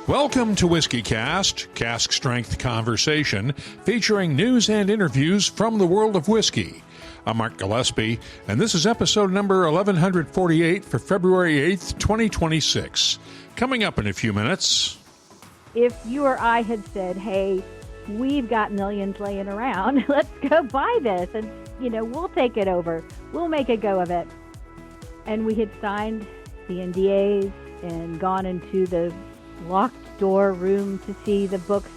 Welcome to Whiskey Cast, cask strength conversation featuring news and interviews from the world of whiskey. I'm Mark Gillespie, and this is episode number 1148 for February 8th, 2026. Coming up in a few minutes. If you or I had said, hey, we've got millions laying around, let's go buy this, and, we'll take it over. We'll make a go of it. And we had signed the NDAs and gone into the locked door room to see the books,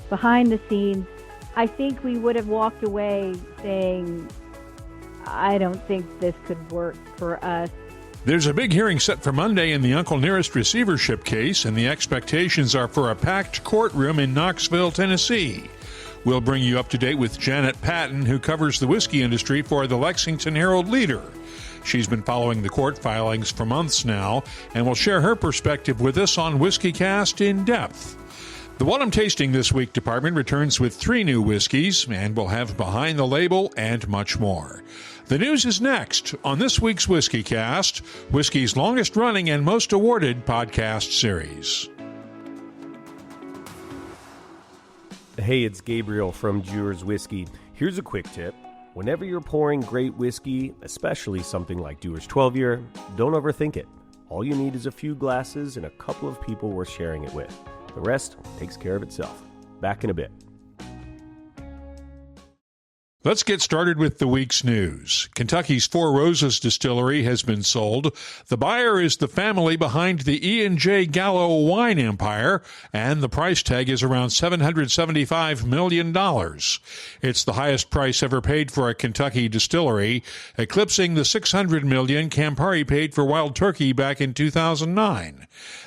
behind the scenes, I think we would have walked away saying, I don't think this could work for us. There's a big hearing set for Monday in the Uncle Nearest receivership case, and the expectations are for a packed courtroom in Knoxville, Tennessee. We'll bring you up to date with Janet Patton, who covers the whiskey industry for the Lexington Herald-Leader. She's been following the court filings for months now and will share her perspective with us on Whiskey Cast in depth. The What I'm Tasting This Week department returns with 3 new whiskeys, and we'll have Behind the Label and much more. The news is next on this week's Whiskey Cast, whiskey's longest-running and most awarded podcast series. Hey, it's Gabriel from Dewar's Whiskey. Here's a quick tip. Whenever you're pouring great whiskey, especially something like Dewar's 12-year, don't overthink it. All you need is a few glasses and a couple of people worth sharing it with. The rest takes care of itself. Back in a bit. Let's get started with the week's news. Kentucky's Four Roses distillery has been sold. The buyer is the family behind the E&J Gallo wine empire, and the price tag is around $775 million. It's the highest price ever paid for a Kentucky distillery, eclipsing the $600 million Campari paid for Wild Turkey back in 2009.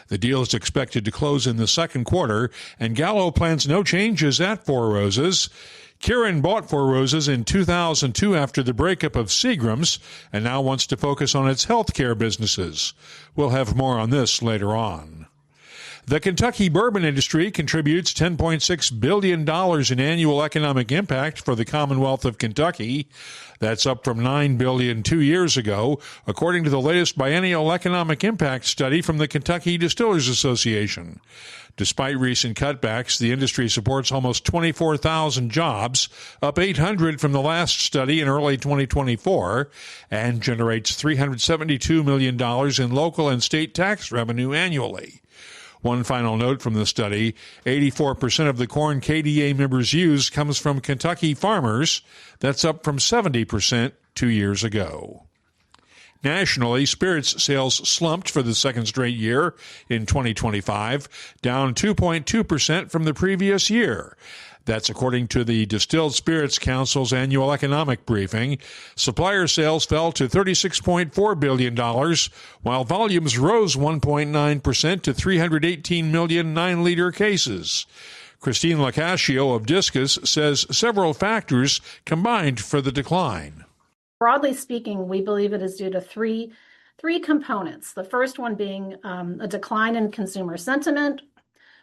The deal is expected to close in the second quarter, and Gallo plans no changes at Four Roses. Kirin bought Four Roses in 2002 after the breakup of Seagram's and now wants to focus on its healthcare businesses. We'll have more on this later on. The Kentucky bourbon industry contributes $10.6 billion in annual economic impact for the Commonwealth of Kentucky. That's up from $9 billion 2 years ago, according to the latest biennial economic impact study from the Kentucky Distillers Association. Despite recent cutbacks, the industry supports almost 24,000 jobs, up 800 from the last study in early 2024, and generates $372 million in local and state tax revenue annually. One final note from the study, 84% of the corn KDA members use comes from Kentucky farmers. That's up from 70% 2 years ago. Nationally, spirits sales slumped for the second straight year in 2025, down 2.2% from the previous year. That's according to the Distilled Spirits Council's annual economic briefing. Supplier sales fell to $36.4 billion, while volumes rose 1.9% to 318 million 9-liter cases. Christine Lacascio of Discus says several factors combined for the decline. Broadly speaking, we believe it is due to three components. The first one being a decline in consumer sentiment,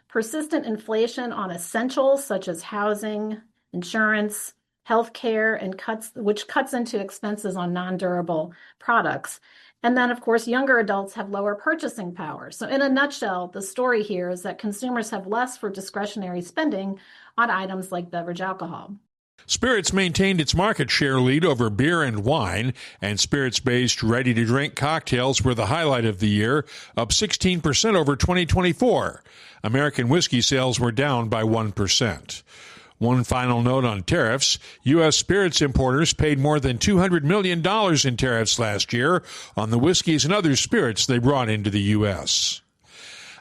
persistent inflation on essentials such as housing, insurance, healthcare, and which cuts into expenses on non-durable products. And then, of course, younger adults have lower purchasing power. So in a nutshell, the story here is that consumers have less for discretionary spending on items like beverage alcohol. Spirits maintained its market share lead over beer and wine, and spirits-based ready-to-drink cocktails were the highlight of the year, up 16% over 2024. American whiskey sales were down by 1%. One final note on tariffs. U.S. spirits importers paid more than $200 million in tariffs last year on the whiskeys and other spirits they brought into the U.S.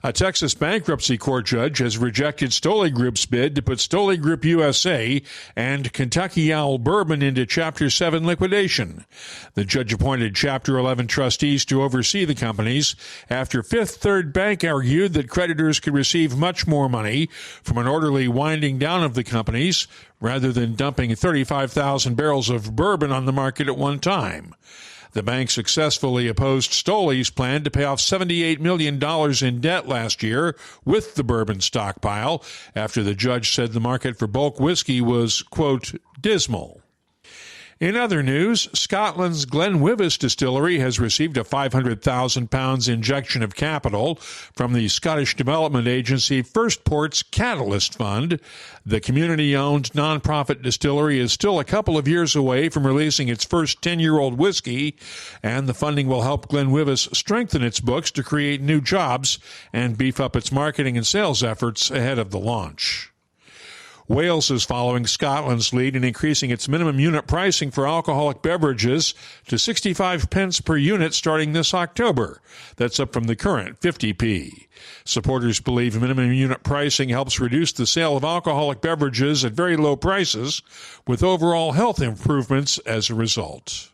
A Texas bankruptcy court judge has rejected Stoli Group's bid to put Stoli Group USA and Kentucky Owl Bourbon into Chapter 7 liquidation. The judge appointed Chapter 11 trustees to oversee the companies after Fifth Third Bank argued that creditors could receive much more money from an orderly winding down of the companies rather than dumping 35,000 barrels of bourbon on the market at one time. The bank successfully opposed Stoli's plan to pay off $78 million in debt last year with the bourbon stockpile after the judge said the market for bulk whiskey was, quote, dismal. In other news, Scotland's Glenwivis distillery has received a £500,000 injection of capital from the Scottish development agency First Port's Catalyst Fund. The community-owned nonprofit distillery is still a couple of years away from releasing its first 10-year-old whiskey, and the funding will help Glenwivis strengthen its books to create new jobs and beef up its marketing and sales efforts ahead of the launch. Wales is following Scotland's lead in increasing its minimum unit pricing for alcoholic beverages to 65 pence per unit starting this October. That's up from the current 50p. Supporters believe minimum unit pricing helps reduce the sale of alcoholic beverages at very low prices, with overall health improvements as a result.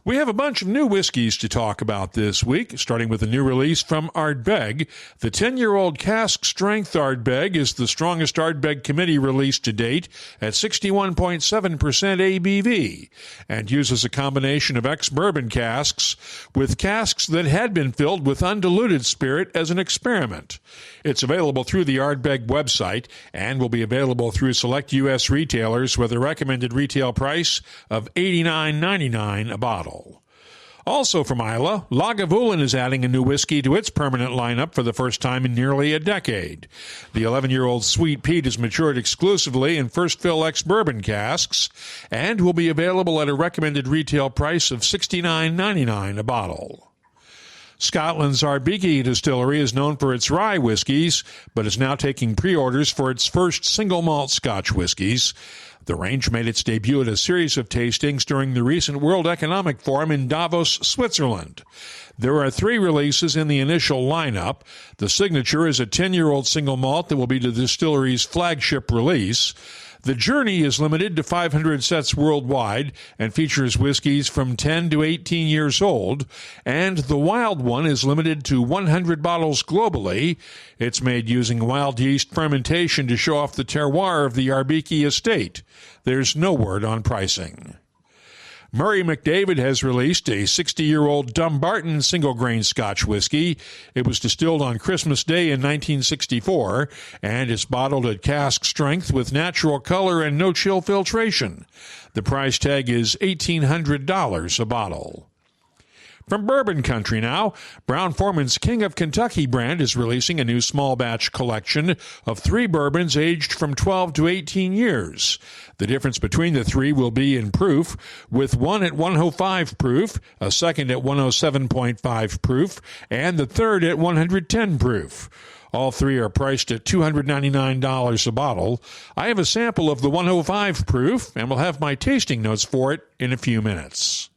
We have a bunch of new whiskeys to talk about this week, starting with a new release from Ardbeg. The 10-year-old cask strength Ardbeg is the strongest Ardbeg committee release to date at 61.7% ABV and uses a combination of ex-bourbon casks with casks that had been filled with undiluted spirit as an experiment. It's available through the Ardbeg website and will be available through select U.S. retailers with a recommended retail price of $89.99 a bottle. Also from Islay, Lagavulin is adding a new whiskey to its permanent lineup for the first time in nearly a decade. The 11-year-old Sweet Peat is matured exclusively in first fill ex-bourbon casks and will be available at a recommended retail price of $69.99 a bottle. Scotland's Ardbeg distillery is known for its rye whiskies, but is now taking pre-orders for its first single malt Scotch whiskies. The range made its debut at a series of tastings during the recent World Economic Forum in Davos, Switzerland. There are 3 releases in the initial lineup. The Signature is a 10-year-old single malt that will be the distillery's flagship release. The Journey is limited to 500 sets worldwide and features whiskeys from 10 to 18 years old, and the Wild One is limited to 100 bottles globally. It's made using wild yeast fermentation to show off the terroir of the Ardbeg estate. There's no word on pricing. Murray McDavid has released a 60-year-old Dumbarton single-grain Scotch whiskey. It was distilled on Christmas Day in 1964 and is bottled at cask strength with natural color and no-chill filtration. The price tag is $1,800 a bottle. From bourbon country now, Brown-Forman's King of Kentucky brand is releasing a new small batch collection of 3 bourbons aged from 12 to 18 years. The difference between the 3 will be in proof, with one at 105 proof, a second at 107.5 proof, and the third at 110 proof. All 3 are priced at $299 a bottle. I have a sample of the 105 proof, and will have my tasting notes for it in a few minutes.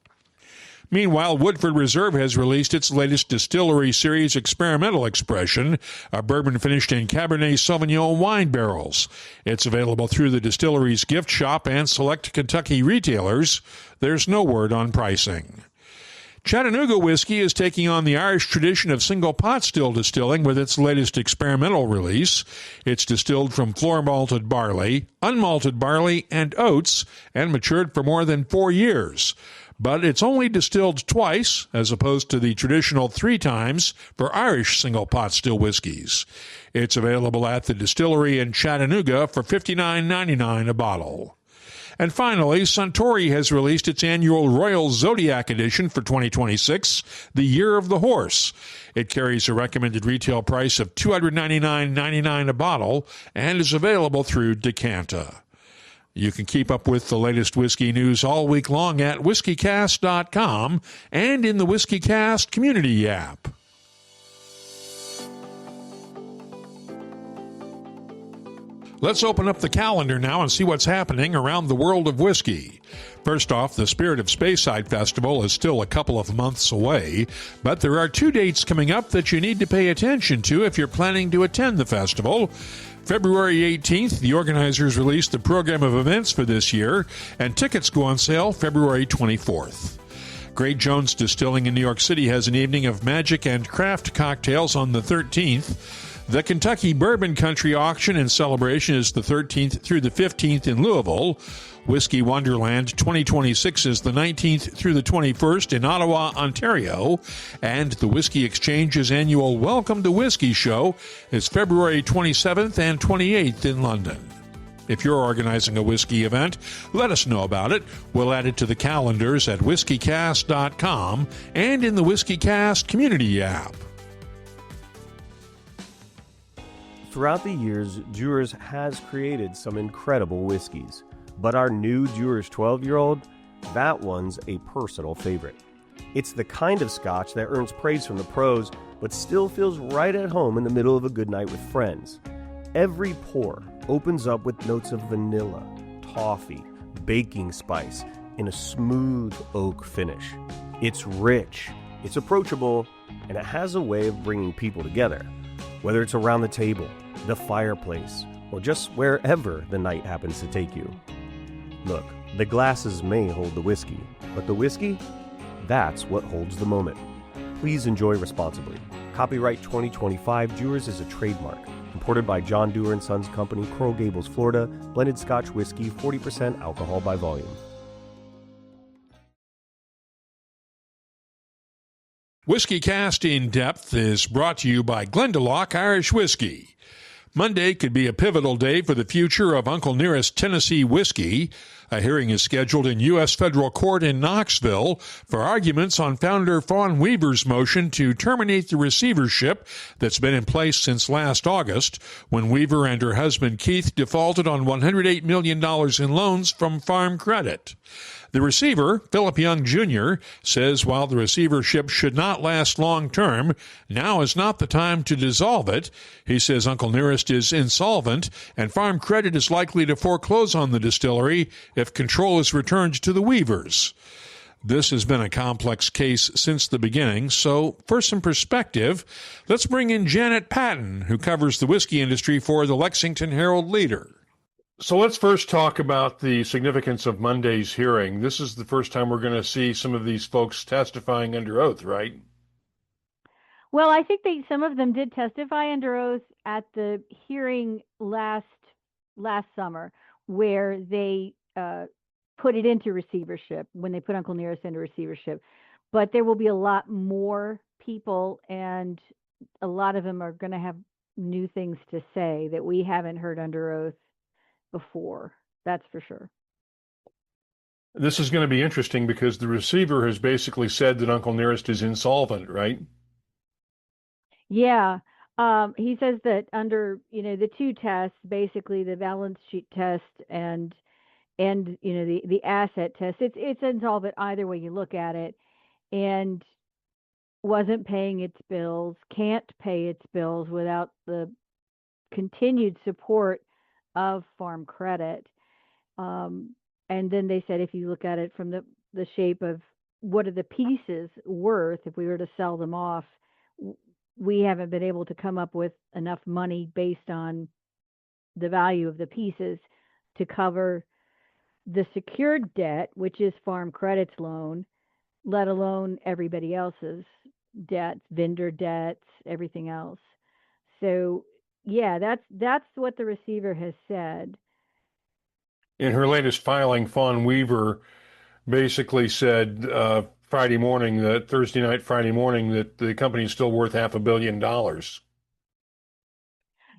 Meanwhile, Woodford Reserve has released its latest Distillery Series Experimental Expression, a bourbon finished in Cabernet Sauvignon wine barrels. It's available through the distillery's gift shop and select Kentucky retailers. There's no word on pricing. Chattanooga Whiskey is taking on the Irish tradition of single pot still distilling with its latest experimental release. It's distilled from floor-malted barley, unmalted barley, and oats, and matured for more than 4 years. But it's only distilled twice, as opposed to the traditional 3 times for Irish single-pot still whiskeys. It's available at the distillery in Chattanooga for $59.99 a bottle. And finally, Suntory has released its annual Royal Zodiac edition for 2026, the Year of the Horse. It carries a recommended retail price of $299.99 a bottle and is available through Decanta. You can keep up with the latest whiskey news all week long at whiskycast.com and in the WhiskyCast community app. Let's open up the calendar now and see what's happening around the world of whiskey. First off, the Spirit of Speyside Festival is still a couple of months away, but there are 2 dates coming up that you need to pay attention to if you're planning to attend the festival. February 18th, the organizers released the program of events for this year, and tickets go on sale February 24th. Great Jones Distilling in New York City has an evening of magic and craft cocktails on the 13th. The Kentucky Bourbon Country Auction and Celebration is the 13th through the 15th in Louisville. Whiskey Wonderland 2026 is the 19th through the 21st in Ottawa, Ontario. And the Whiskey Exchange's annual Welcome to Whiskey show is February 27th and 28th in London. If you're organizing a whiskey event, let us know about it. We'll add it to the calendars at whiskeycast.com and in the WhiskeyCast community app. Throughout the years, Dewar's has created some incredible whiskeys, but our new Dewar's 12-year-old, that one's a personal favorite. It's the kind of scotch that earns praise from the pros, but still feels right at home in the middle of a good night with friends. Every pour opens up with notes of vanilla, toffee, baking spice, and a smooth oak finish. It's rich, it's approachable, and it has a way of bringing people together. Whether it's around the table, the fireplace, or just wherever the night happens to take you. Look, the glasses may hold the whiskey, but the whiskey, that's what holds the moment. Please enjoy responsibly. Copyright 2025, Dewar's is a trademark. Imported by John Dewar & Sons Company, Coral Gables, Florida. Blended Scotch whiskey, 40% alcohol by volume. WhiskeyCast In Depth is brought to you by Glendalough Irish Whiskey. Monday could be a pivotal day for the future of Uncle Nearest Tennessee whiskey. A hearing is scheduled in U.S. federal court in Knoxville for arguments on founder Fawn Weaver's motion to terminate the receivership that's been in place since last August, when Weaver and her husband Keith defaulted on $108 million in loans from Farm Credit. The receiver, Philip Young Jr., says while the receivership should not last long term, now is not the time to dissolve it. He says Uncle Nearest is insolvent and Farm Credit is likely to foreclose on the distillery if control is returned to the Weavers. This has been a complex case since the beginning, so for some perspective, let's bring in Janet Patton, who covers the whiskey industry for the Lexington Herald-Leader. So let's first talk about the significance of Monday's hearing. This is the first time we're going to see some of these folks testifying under oath, right? Well, I think some of them did testify under oath at the hearing last summer, where they put it into receivership, when they put Uncle Nearest into receivership. But there will be a lot more people, and a lot of them are going to have new things to say that we haven't heard under oath before. That's for sure. This is going to be interesting because the receiver has basically said that Uncle Nearest is insolvent, right? Yeah. He says that under, the two tests, basically the balance sheet test and the asset test, it's insolvent either way you look at it, and wasn't paying its bills, can't pay its bills without the continued support of Farm Credit. And then they said, if you look at it from the shape of what are the pieces worth, if we were to sell them off, we haven't been able to come up with enough money based on the value of the pieces to cover the secured debt, which is Farm Credit's loan, let alone everybody else's debts, vendor debts, everything else. So yeah, that's what the receiver has said. In her latest filing, Fawn Weaver basically said Thursday night, Friday morning, that the company is still worth $500 million.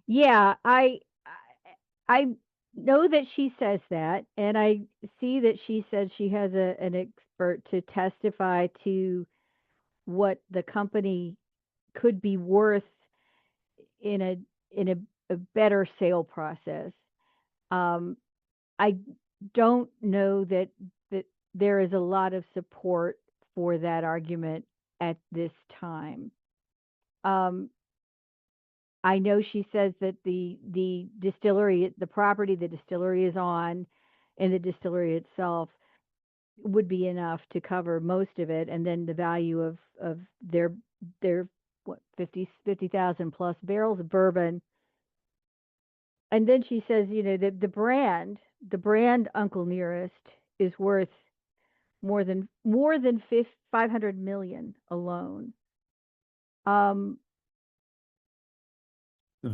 Yeah, I know that she says that, and I see that she said she has an expert to testify to what the company could be worth in a better sale process. I don't know that there is a lot of support for that argument at this time. I know she says that the distillery, the property the distillery is on, and the distillery itself would be enough to cover most of it, and then the value of their 50,000 plus barrels of bourbon. And then she says, the brand Uncle Nearest is worth more than 500 million alone.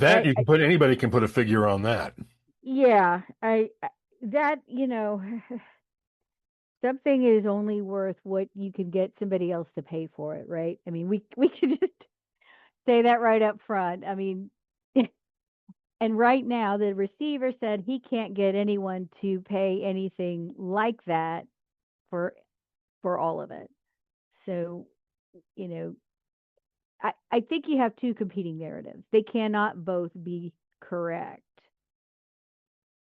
Anybody can put a figure on that. Yeah, something is only worth what you can get somebody else to pay for it, right? I mean, we could just say that right up front. I mean, And right now, the receiver said he can't get anyone to pay anything like that for all of it. So, you know, I think you have two competing narratives. They cannot both be correct.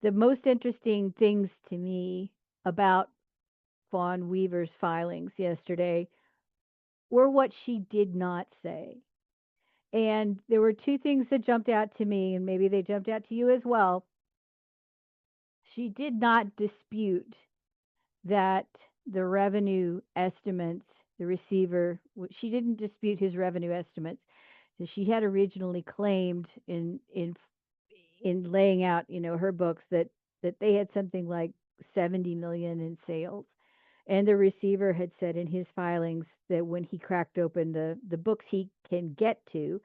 The most interesting things to me about Fawn Weaver's filings yesterday were what she did not say. And there were two things that jumped out to me, and maybe they jumped out to you as well. She did not dispute that the revenue estimates, the receiver, she didn't dispute his revenue estimates. So she had originally claimed in laying out, her books that they had something like 70 million in sales. And the receiver had said in his filings that when he cracked open the books he can get to,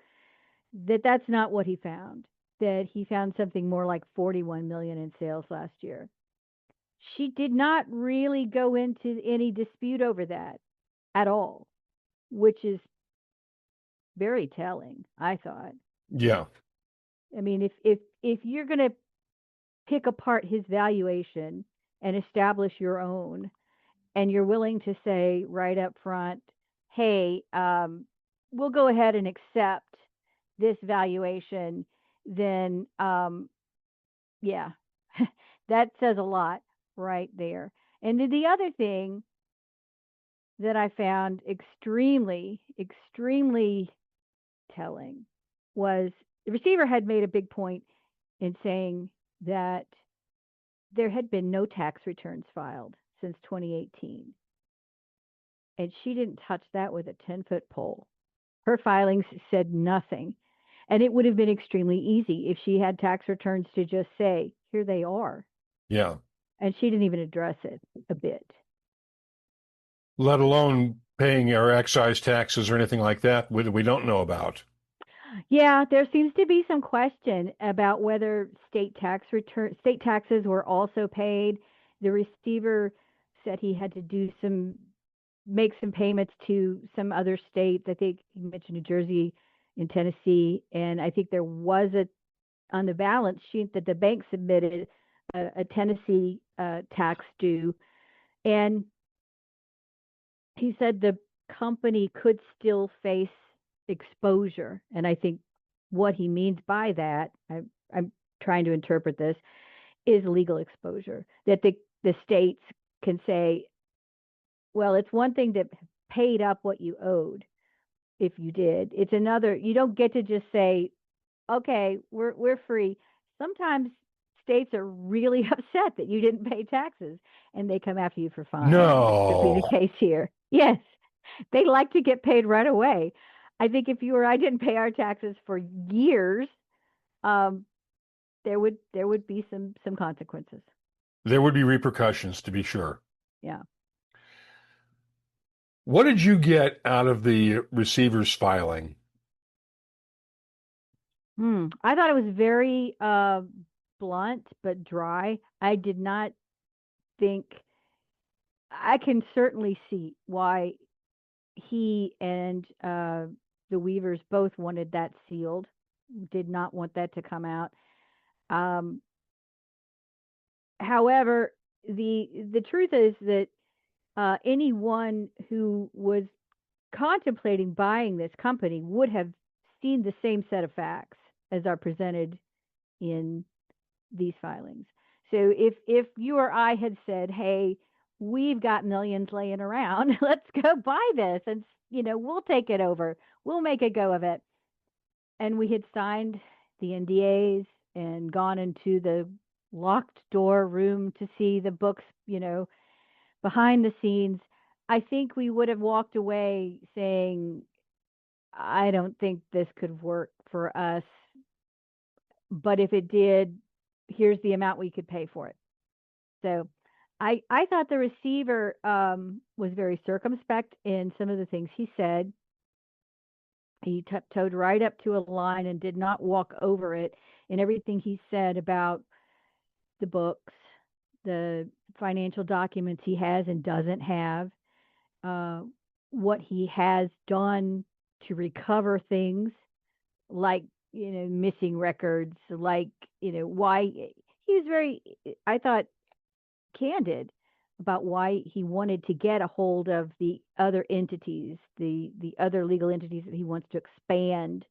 that's not what he found, that he found something more like 41 million in sales last year. She did not really go into any dispute over that at all, which is very telling, I thought. Yeah. I mean, if you're going to pick apart his valuation and establish your own, and you're willing to say right up front, hey, we'll go ahead and accept this valuation, then yeah, that says a lot right there. And then the other thing that I found extremely, extremely telling was the receiver had made a big point in saying that there had been no tax returns filed since 2018. And she didn't touch that with a 10-foot pole. Her filings said nothing. And it would have been extremely easy if she had tax returns to just say, here they are. Yeah. And she didn't even address it a bit. Let alone paying our excise taxes or anything like that we don't know about. Yeah, there seems to be some question about whether state taxes were also paid. The receiver said he had to make some payments to some other states. I think he mentioned New Jersey and Tennessee, and I think there was on the balance sheet that the bank submitted a Tennessee tax due, and he said the company could still face exposure. And I think what he means by that, I'm trying to interpret this, is legal exposure. That the states can say, well, it's one thing to paid up what you owed if you did. It's another, you don't get to just say, okay, we're free. Sometimes states are really upset that you didn't pay taxes and they come after you for fines. No. Which would be the case here. Yes. They like to get paid right away. I think if you or I didn't pay our taxes for years, there would be some consequences. There would be repercussions, to be sure. Yeah. What did you get out of the receiver's filing? I thought it was very blunt but dry. I did not think, I can certainly see why he and the Weavers both wanted that sealed, did not want that to come out. However, the truth is that anyone who was contemplating buying this company would have seen the same set of facts as are presented in these filings. So if you or I had said, hey, we've got millions laying around, let's go buy this and we'll take it over, we'll make a go of it, and we had signed the NDAs and gone into the locked door room to see the books, behind the scenes, I think we would have walked away saying, I don't think this could work for us, but if it did, here's the amount we could pay for it. So I thought the receiver was very circumspect in some of the things he said. He tiptoed right up to a line and did not walk over it in everything he said about the books, the financial documents he has and doesn't have, what he has done to recover things like missing records, like, why he was very, I thought, candid about why he wanted to get a hold of the other entities, the other legal entities that he wants to expand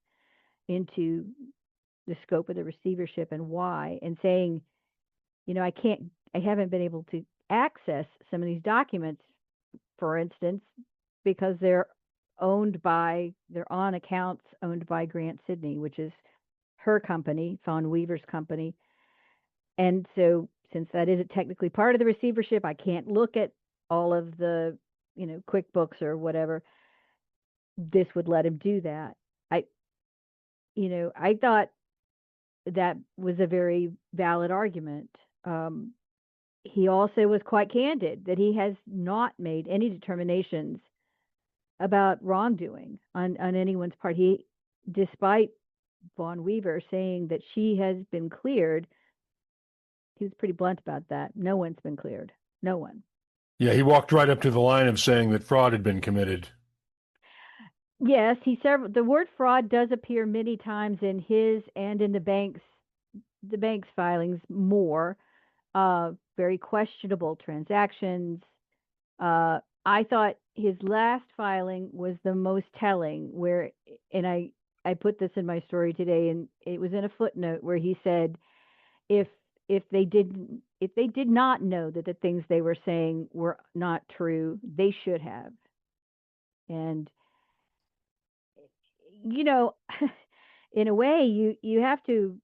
into the scope of the receivership, and why, and saying, I haven't been able to access some of these documents, for instance, because they're on accounts owned by Grant Sidney, which is her company, Fawn Weaver's company. And so, since that isn't technically part of the receivership, I can't look at all of the, QuickBooks or whatever. This would let him do that. I thought that was a very valid argument. He also was quite candid that he has not made any determinations about wrongdoing on anyone's part. Despite Fawn Weaver saying that she has been cleared, he was pretty blunt about that. No one's been cleared. No one. Yeah, he walked right up to the line of saying that fraud had been committed. Yes, the word fraud does appear many times in his and in the bank's filings more. Very questionable transactions. I thought his last filing was the most telling, and I put this in my story today, and it was in a footnote where he said, if they did not know that the things they were saying were not true, they should have. And in a way, you have to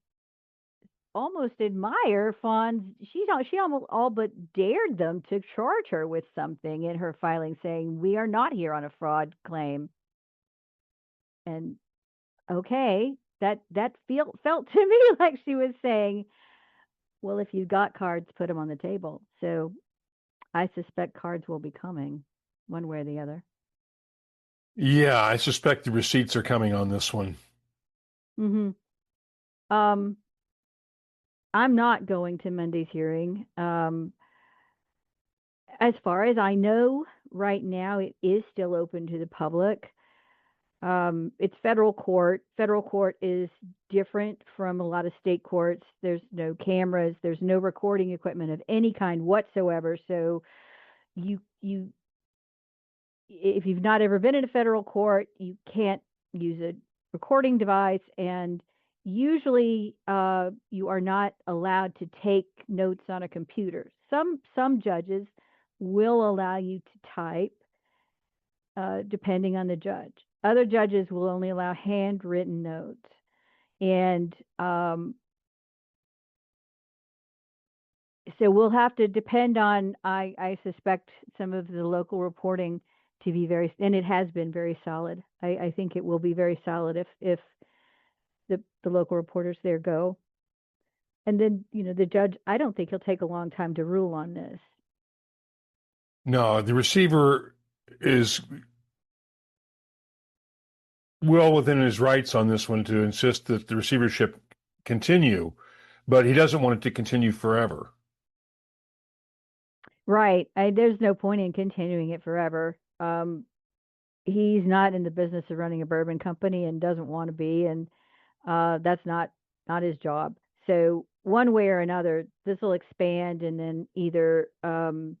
almost admire Fawn's. She almost all but dared them to charge her with something in her filing, saying, "We are not here on a fraud claim." And okay, that felt to me like she was saying, well, if you've got cards, put them on the table. So I suspect cards will be coming one way or the other. Yeah, I suspect the receipts are coming on this one. Mm-hmm. I'm not going to Monday's hearing. As far as I know, right now, it is still open to the public. It's federal court. Federal court is different from a lot of state courts. There's no cameras. There's no recording equipment of any kind whatsoever. So if you've not ever been in a federal court, you can't use a recording device, and usually you are not allowed to take notes on a computer. Some judges will allow you to type, depending on the judge. Other judges will only allow handwritten notes. And so we'll have to depend on, I suspect, some of the local reporting to be and it has been very solid. I think it will be very solid if the local reporters there go. And then, the judge, I don't think he'll take a long time to rule on this. No, the receiver is well within his rights on this one to insist that the receivership continue, but he doesn't want it to continue forever. Right. There's no point in continuing it forever. He's not in the business of running a bourbon company and doesn't want to be, and that's not his job. So one way or another, this will expand, and then either down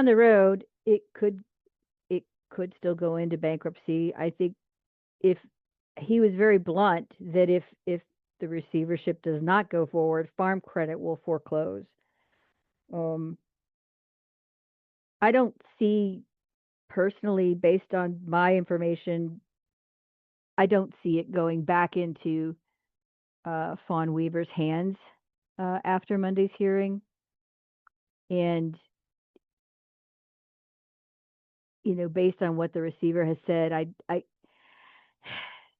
the road, it could still go into bankruptcy. I think if he was very blunt that if the receivership does not go forward, Farm Credit will foreclose. I don't see, personally, based on my information, I don't see it going back into Fawn Weaver's hands after Monday's hearing. And based on what the receiver has said,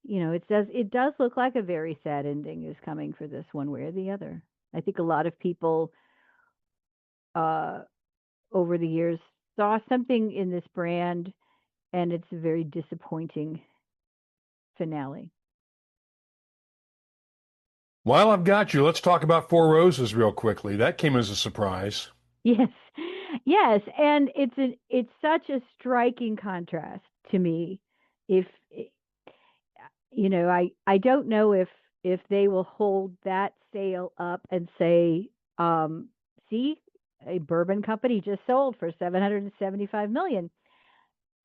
it does look like a very sad ending is coming for this, one way or the other. I think a lot of people over the years saw something in this brand, and it's a very disappointing finale. While I've got you, let's talk about Four Roses real quickly. That came as a surprise. Yes, and it's such a striking contrast to me. I don't know if they will hold that sale up and say, see, a bourbon company just sold for $775 million.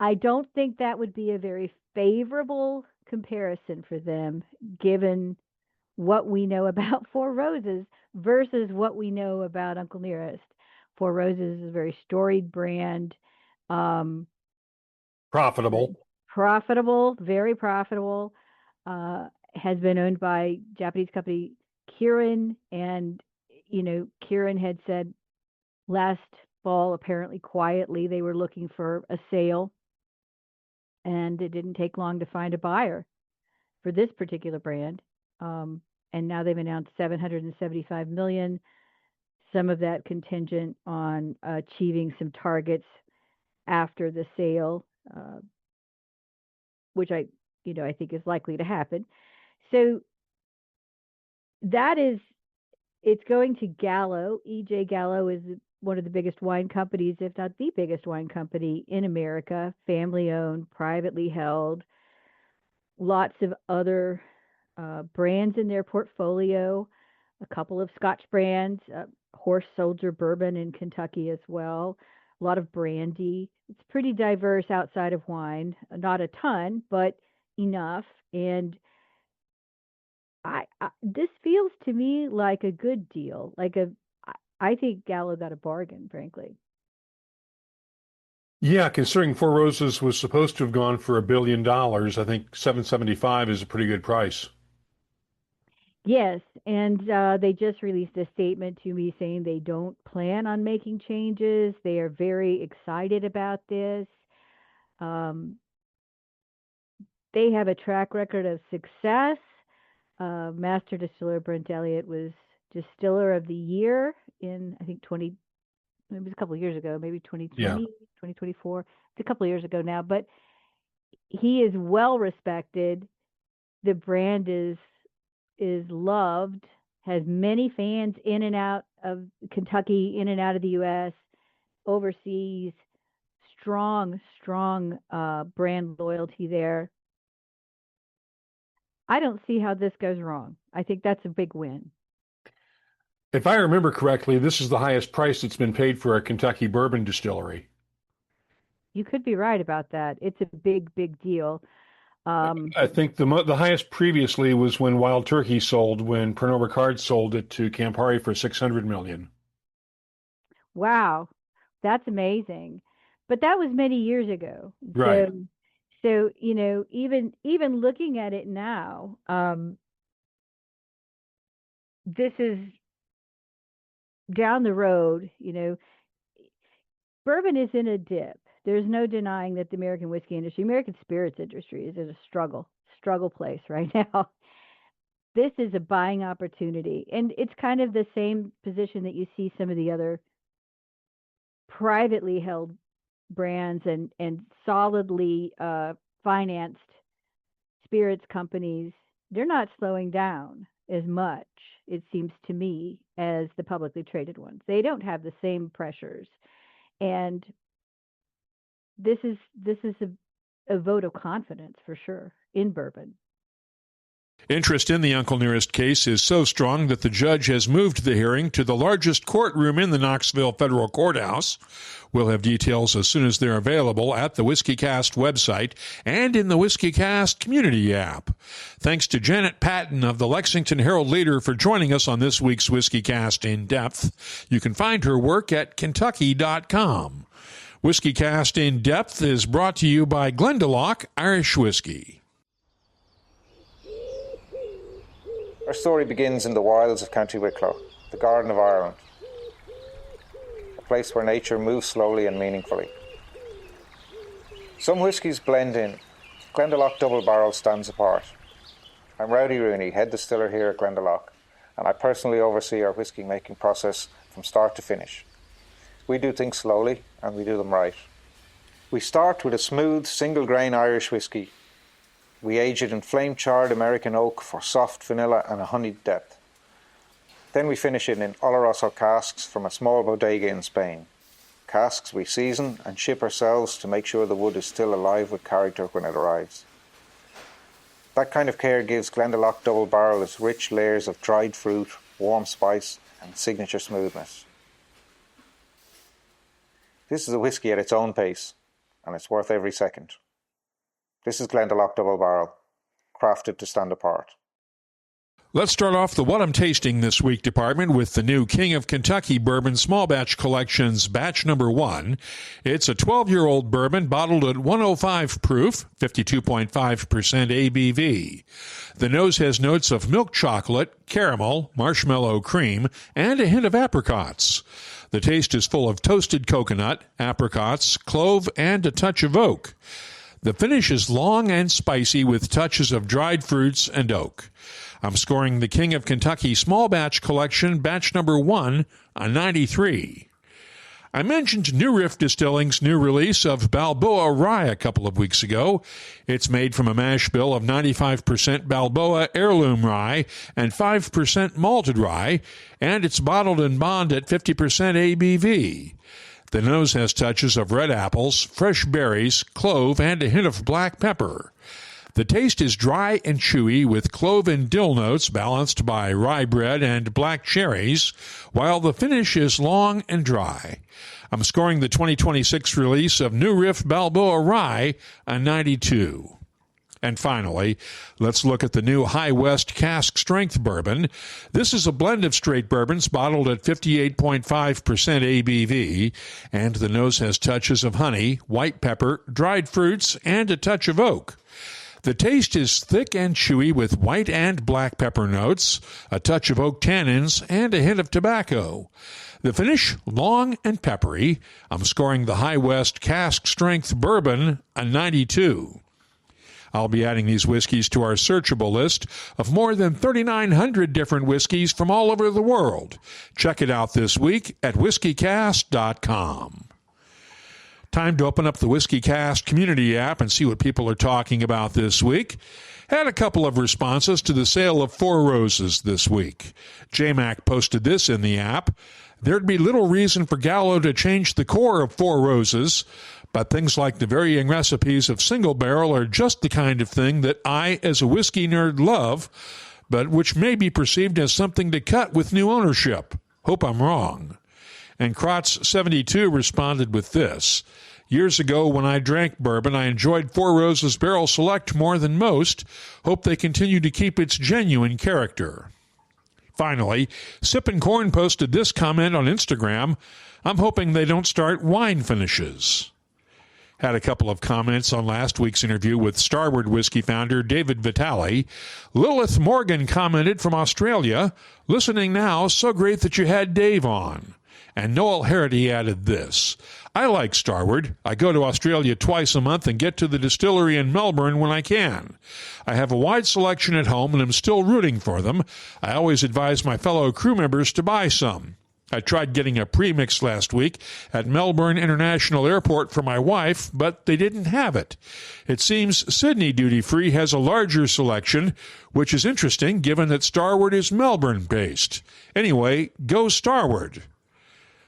I don't think that would be a very favorable comparison for them, given what we know about Four Roses versus what we know about Uncle Nearest. Four Roses is a very storied brand. Um, Profitable. Profitable, very profitable. Has been owned by Japanese company Kirin, and Kirin had said last fall, apparently quietly, they were looking for a sale, and it didn't take long to find a buyer for this particular brand. And now they've announced $775 million. Some of that contingent on achieving some targets after the sale, which I think is likely to happen. So it's going to Gallo. E.J. Gallo is one of the biggest wine companies, if not the biggest wine company in America, family owned, privately held. Lots of other brands in their portfolio, a couple of Scotch brands, Horse Soldier Bourbon in Kentucky as well, a lot of brandy. It's pretty diverse outside of wine, not a ton, but enough. And this feels to me like a good deal. I think Gallo got a bargain, frankly. Yeah, considering Four Roses was supposed to have gone for $1 billion, I think 775 is a pretty good price. Yes, and they just released a statement to me saying they don't plan on making changes. They are very excited about this. They have a track record of success. Master distiller Brent Elliott was Distiller of the Year in, I think, it was a couple of years ago, maybe 2020, Yeah. 2024. It's a couple of years ago now, but he is well respected. The brand is loved, has many fans in and out of Kentucky, in and out of the U.S., overseas. Strong brand loyalty there. I don't see how this goes wrong. I think that's a big win. If I remember correctly, this is the highest price that's been paid for a Kentucky bourbon distillery. You could be right about that. It's a big deal. I think the highest previously was when Wild Turkey sold, when Pernod Ricard sold it to Campari for $600 million. Wow, that's amazing. But that was many years ago. Right. So even looking at it now, this is down the road. Bourbon is in a dip. There's no denying that the American whiskey industry, American spirits industry, is at a struggle place right now. This is a buying opportunity, and it's kind of the same position that you see some of the other privately held brands and solidly financed spirits companies. They're not slowing down as much, it seems to me, as the publicly traded ones. They don't have the same pressures, and this is a vote of confidence for sure in bourbon. Interest in the Uncle Nearest case is so strong that the judge has moved the hearing to the largest courtroom in the Knoxville Federal Courthouse. We'll have details as soon as they're available at the WhiskeyCast website and in the WhiskeyCast community app. Thanks to Janet Patton of the Lexington Herald-Leader for joining us on this week's WhiskeyCast In Depth. You can find her work at Kentucky.com. WhiskeyCast In Depth is brought to you by Glendalough Irish Whiskey. Our story begins in the wilds of County Wicklow, the Garden of Ireland, a place where nature moves slowly and meaningfully. Some whiskies blend in. Glendalough Double Barrel stands apart. I'm Rowdy Rooney, head distiller here at Glendalough, and I personally oversee our whiskey making process from start to finish. We do things slowly, and we do them right. We start with a smooth, single-grain Irish whiskey. We age it in flame-charred American oak for soft vanilla and a honeyed depth. Then we finish it in Oloroso casks from a small bodega in Spain. Casks we season and ship ourselves to make sure the wood is still alive with character when it arrives. That kind of care gives Glendalough Double Barrel its rich layers of dried fruit, warm spice and signature smoothness. This is a whisky at its own pace, and it's worth every second. This is Glendalough Double Barrel, crafted to stand apart. Let's start off the What I'm Tasting This Week department with the new King of Kentucky Bourbon Small Batch Collections Batch Number 1. It's a 12-year-old bourbon bottled at 105 proof, 52.5% ABV. The nose has notes of milk chocolate, caramel, marshmallow cream, and a hint of apricots. The taste is full of toasted coconut, apricots, clove, and a touch of oak. The finish is long and spicy with touches of dried fruits and oak. I'm scoring the King of Kentucky Small Batch Collection Batch Number 1 a 93. I mentioned New Riff Distilling's new release of Balboa Rye a couple of weeks ago. It's made from a mash bill of 95% Balboa heirloom rye and 5% malted rye, and it's bottled and bond at 50% ABV. The nose has touches of red apples, fresh berries, clove, and a hint of black pepper. The taste is dry and chewy with clove and dill notes balanced by rye bread and black cherries, while the finish is long and dry. I'm scoring the 2026 release of New Riff Balboa Rye a 92. And finally, let's look at the new High West Cask Strength Bourbon. This is a blend of straight bourbons bottled at 58.5% ABV, and the nose has touches of honey, white pepper, dried fruits, and a touch of oak. The taste is thick and chewy with white and black pepper notes, a touch of oak tannins, and a hint of tobacco. The finish, long and peppery. I'm scoring the High West Cask Strength Bourbon a 92. I'll be adding these whiskeys to our searchable list of more than 3,900 different whiskeys from all over the world. Check it out this week at whiskeycast.com. Time to open up the WhiskeyCast community app and see what people are talking about this week. Had a couple of responses to the sale of Four Roses this week. JMac posted this in the app. There'd be little reason for Gallo to change the core of Four Roses, but things like the varying recipes of single barrel are just the kind of thing that I, as a whiskey nerd, love, but which may be perceived as something to cut with new ownership. Hope I'm wrong. And Kratz72 responded with this. Years ago, when I drank bourbon, I enjoyed Four Roses Barrel Select more than most. Hope they continue to keep its genuine character. Finally, Sippin' Corn posted this comment on Instagram. I'm hoping they don't start wine finishes. Had a couple of comments on last week's interview with Starward Whiskey founder David Vitale. Lilith Morgan commented from Australia, listening now, so great that you had Dave on. And Noel Harity added this. I like Starward. I go to Australia twice a month and get to the distillery in Melbourne when I can. I have a wide selection at home and am still rooting for them. I always advise my fellow crew members to buy some. I tried getting a premix last week at Melbourne International Airport for my wife, but they didn't have it. It seems Sydney Duty Free has a larger selection, which is interesting given that Starward is Melbourne-based. Anyway, go Starward.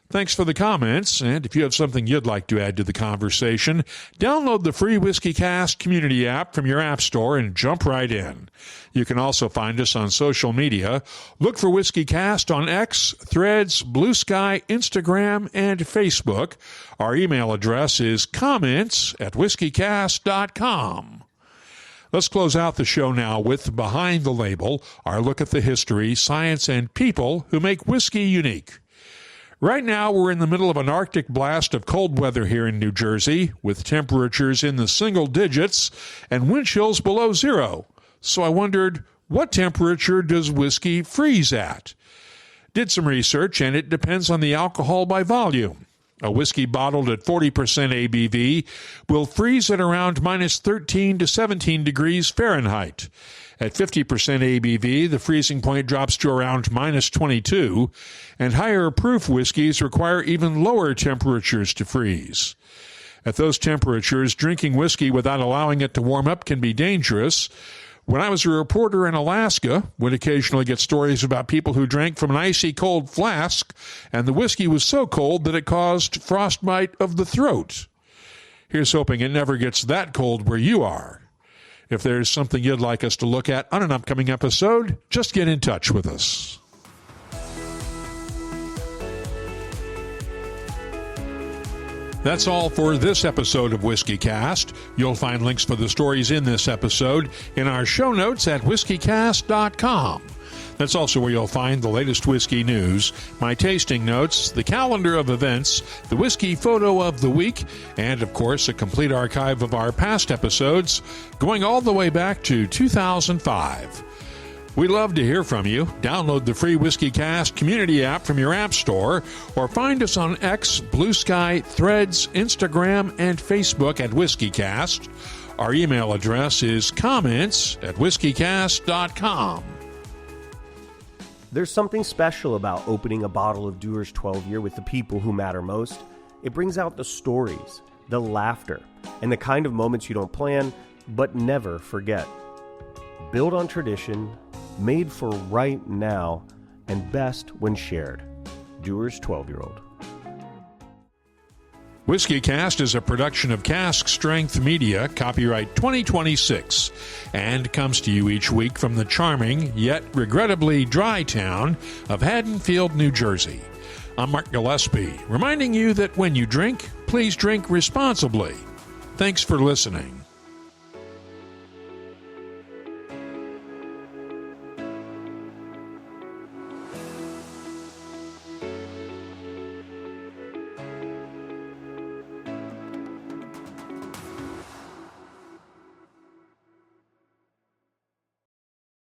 Thanks for the comments, and if you have something you'd like to add to the conversation, download the free WhiskeyCast community app from your app store and jump right in. You can also find us on social media. Look for WhiskeyCast on X, Threads, Blue Sky, Instagram, and Facebook. Our email address is comments@whiskeycast.com. Let's close out the show now with Behind the Label, our look at the history, science, and people who make whiskey unique. Right now, we're in the middle of an Arctic blast of cold weather here in New Jersey, with temperatures in the single digits and wind chills below zero. So I wondered, what temperature does whiskey freeze at? Did some research, and it depends on the alcohol by volume. A whiskey bottled at 40% ABV will freeze at around minus 13 to 17 degrees Fahrenheit. At 50% ABV, the freezing point drops to around minus 22, and higher proof whiskeys require even lower temperatures to freeze. At those temperatures, drinking whiskey without allowing it to warm up can be dangerous. When I was a reporter in Alaska, would occasionally get stories about people who drank from an icy cold flask, and the whiskey was so cold that it caused frostbite of the throat. Here's hoping it never gets that cold where you are. If there's something you'd like us to look at on an upcoming episode, just get in touch with us. That's all for this episode of Whiskey Cast. You'll find links for the stories in this episode in our show notes at whiskeycast.com. That's also where you'll find the latest whiskey news, my tasting notes, the calendar of events, the whiskey photo of the week, and, of course, a complete archive of our past episodes going all the way back to 2005. We'd love to hear from you. Download the free Whiskey Cast community app from your app store or find us on X, Blue Sky, Threads, Instagram, and Facebook at Whiskey Cast. Our email address is comments@whiskeycast.com. There's something special about opening a bottle of Dewar's 12-year with the people who matter most. It brings out the stories, the laughter, and the kind of moments you don't plan but never forget. Built on tradition, made for right now, and best when shared. Dewar's 12-year-old. Whiskey Cast is a production of Cask Strength Media, copyright 2026, and comes to you each week from the charming, yet regrettably dry town of Haddonfield, New Jersey. I'm Mark Gillespie, reminding you that when you drink, please drink responsibly. Thanks for listening.